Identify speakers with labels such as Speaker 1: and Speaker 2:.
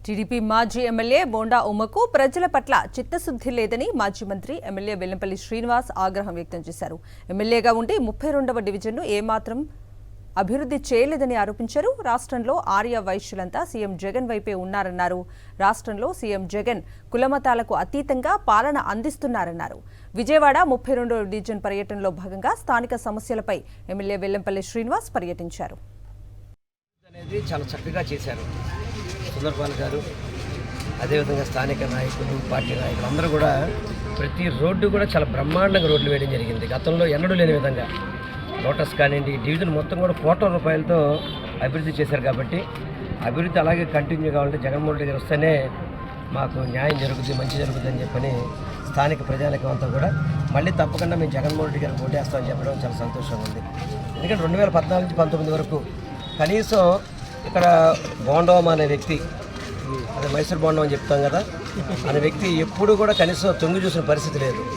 Speaker 1: TDP మాజీ MLA bonda ఉమ్మకు ప్రజల పట్ల చిత్తశుద్ధి లేదని మాజీ మంత్రి ఎమ్మెల్యే వెల్లంపల్లి శ్రీనివాస్ ఆగ్రహం వ్యక్తం చేశారు. ఎమ్మెల్యేగా ఉండి 32వ డివిజన్ను ఏమాత్రం అభివృద్ధి చేయలేదని ఆరోపించారు. రాష్ట్రంలో ఆర్య వైశ్యులంతా సీఎం జగన్ వైపే ఉన్నారన్నారు. రాష్ట్రంలో సీఎం జగన్ కులమతాలకు అతీతంగా పాలన అందిస్తున్నారన్నారు. విజయవాడ 32వ డివిజన్ పర్యటనలో భాగంగా స్థానిక సమస్యలపై ఎమ్మెల్యే వెల్లంపల్లి శ్రీనివాస్ పర్యటించారు.
Speaker 2: చాలా చక్కగా చేశారు సుందర్పాల్ గారు. అదేవిధంగా స్థానిక నాయకులు, పార్టీ నాయకులు అందరూ కూడా ప్రతి రోడ్డు కూడా చాలా బ్రహ్మాండంగా రోడ్లు వేయడం జరిగింది. గతంలో ఎన్నడూ లేని విధంగా లోటస్ కానివ్వండి, డివిజన్ మొత్తం కూడా కోట్ల రూపాయలతో అభివృద్ధి చేశారు. కాబట్టి అభివృద్ధి అలాగే కంటిన్యూ కావాలంటే జగన్మోహన్ రెడ్డి గారు వస్తేనే మాకు న్యాయం జరుగుతుంది, మంచి జరుగుతుంది అని చెప్పని స్థానిక ప్రజానికం అంతా కూడా మళ్ళీ తప్పకుండా మేము జగన్మోహన్ రెడ్డి గారికి ఓటేస్తామని చెప్పడం చాలా సంతోషంగా ఉంది. ఎందుకంటే 2014 నుంచి 19 వరకు కనీసం ఇక్కడ బోండవం అనే వ్యక్తి, అదే మైసూర్ బోండం అని చెప్తాం కదా, అనే వ్యక్తి ఎప్పుడు కూడా కనీసం తొంగి చూసిన పరిస్థితి లేదు.